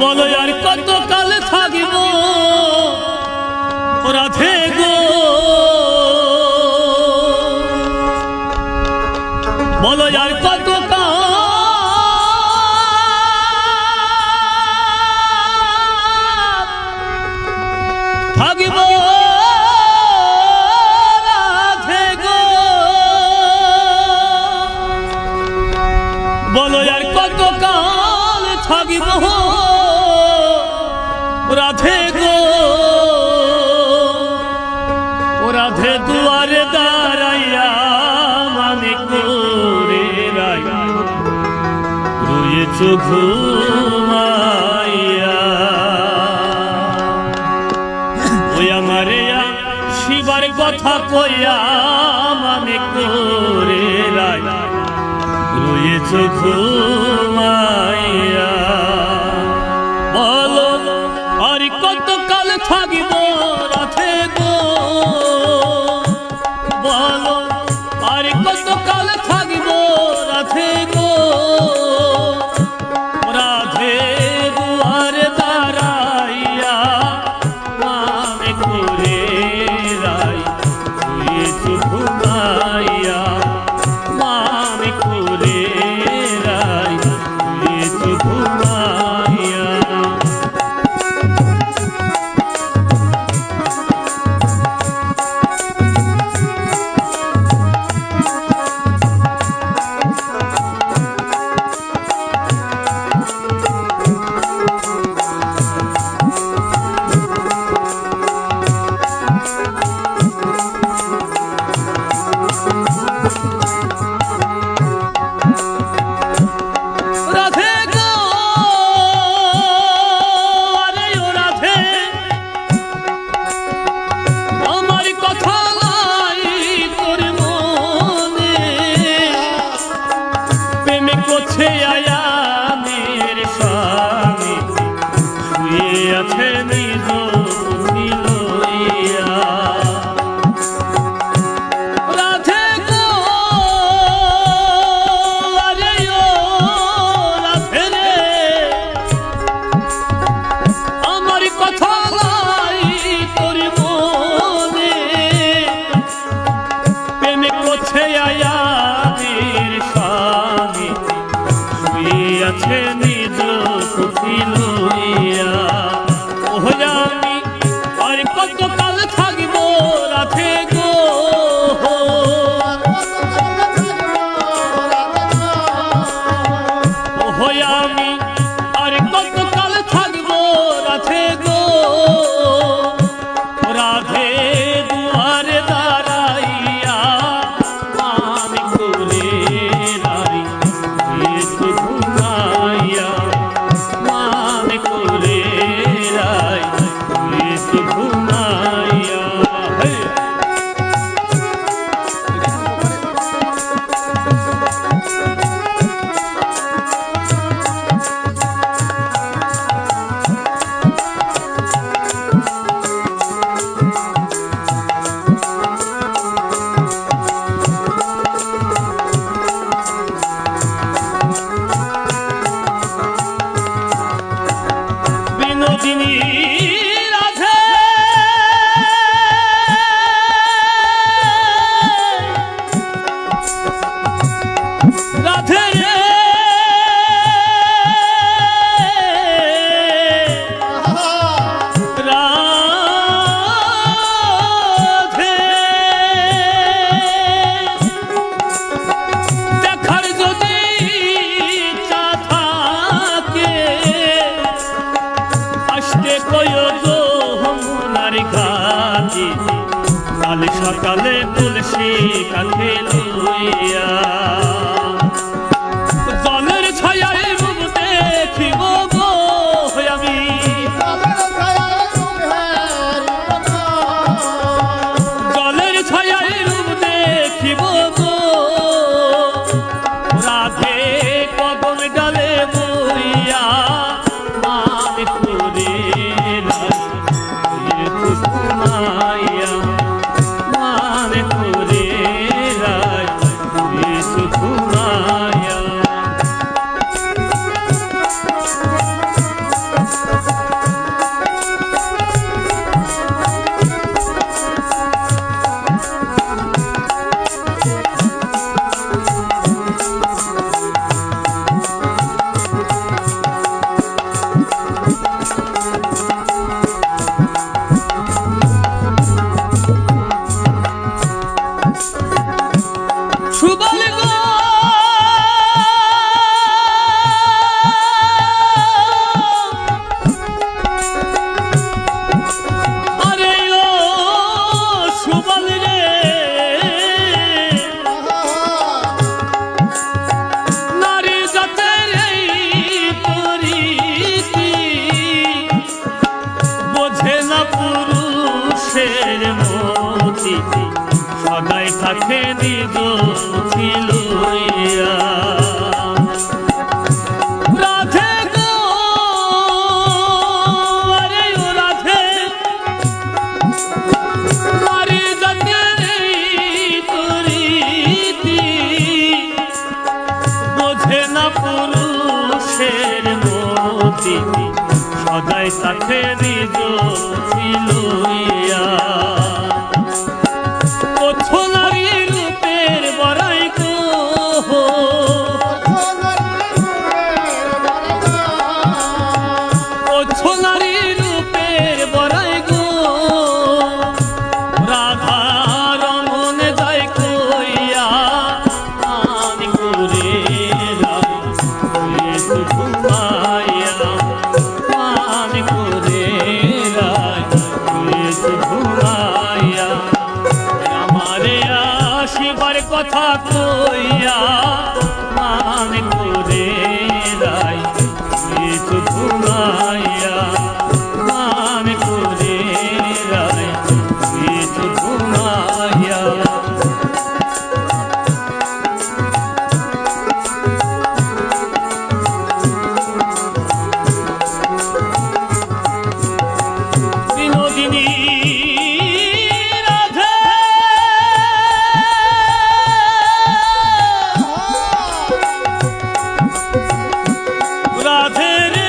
বলো আর কত কাল থাকিব রাধে গো, বলো আর কত কাল থাকিব রাধে গো, বলো আর কত কাল থাকিব রাধে গো। ও রাধে দুয়ারে দাঁড়াইয়া মানে করে রাইয়া রয়েছ ঘুমাইয়া, ওই আমারে শিবার কথা কইয়া মানে করে রাইয়া রয়েছ ঘুমাইয়া, বলো আর কত কাল থাকিব রাধে গো, বলো আর কত কাল থাকিব রাধে গো, রাধে দুয়ারে দাঁড়াইয়া মানে করে রাই রয়েছ ঘুমাইয়া, মানে করে রাই রয়েছ ঘুমাইয়া। আর কত কাল থাকিব রাধে গো, আমি আর কত কাল থাকিব রাধে গো, রাধে দুয়ারে দাঁড়াইয়া আমি করে রাই রয়েছ ঘুমাইয়া, মানে করে রাই রয়েছ ঘুমাইয়া। বিনোদিনী রাধে রাধে রে রাধে, দেখার যদি ইচ্ছা থাকে আসতে কয়ো যমুনার ঘাটে, কাল সকালে তুলসী কাঁধে লইয়া, জলের ছায়ায় রূপ দেখিব গো আমি, জলের ছায়ায় রূপ দেখিব গো, রাধে কদম ডালে বইয়া মানে করে ঘুমাইয়া, মানে করে রাই রয়েছ নিজ ছিল রাধে গো আরে ও রাধে নারী জাতির তরীতি বোঝে না পুরুষের মতি সদাই সাথে নিজ ছিল নারী রূপের বড়াই গো নারী রূপের বড়াই গো রাধা রমন যায় কইয়া আমি করে ঘুমাইয়া আমি করে ঘুমাইয়া আমারে আসিবার কথা কইয়া আমি করে ঘুমাইয়া আমি করে ঘুমাইয়া বিনোদিনী রাধে রাধে রে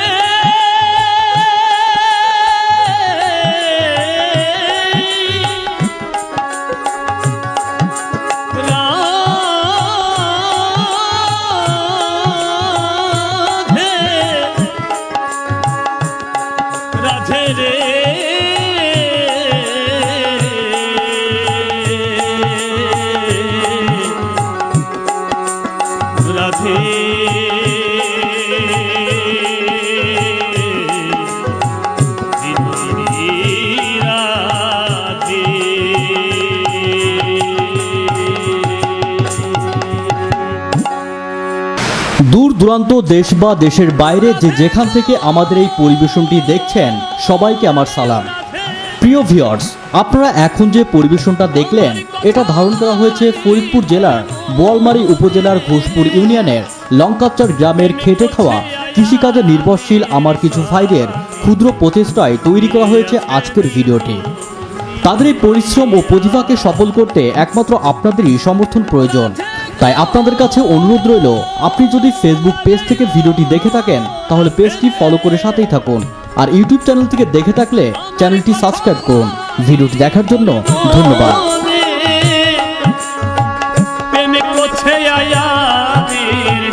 রাধে রে রাধে দূর দূরান্ত দেশ বা দেশের বাইরে যে যেখান থেকে আমাদের এই পরিবেশনটি দেখছেন সবাইকে আমার সালাম। প্রিয় ভিউয়ার্স, আপনারা এখন যে পরিবেশনটা দেখলেন এটা ধারণ করা হয়েছে ফরিদপুর জেলার বোয়ালমারী উপজেলার ঘোষপুর ইউনিয়নের লঙ্কাচর গ্রামের খেটে খাওয়া কৃষিকাজে নির্ভরশীল আমার কিছু ভাইদের ক্ষুদ্র প্রচেষ্টায় তৈরি করা হয়েছে আজকের ভিডিওটি। তাদের এই পরিশ্রম ও প্রতিভাকে সফল করতে একমাত্র আপনাদেরই সমর্থন প্রয়োজন। তাই আপনাদের কাছে অনুরোধ রইল, আপনি যদি ফেসবুক পেজ থেকে ভিডিওটি দেখে থাকেন তাহলে পেজটি ফলো করে সাথেই থাকুন, আর ইউটিউব চ্যানেল থেকে দেখে থাকলে চ্যানেলটি সাবস্ক্রাইব করুন। ভিডিওটি দেখার জন্য ধন্যবাদ। প্রেমে করছে আয়াদের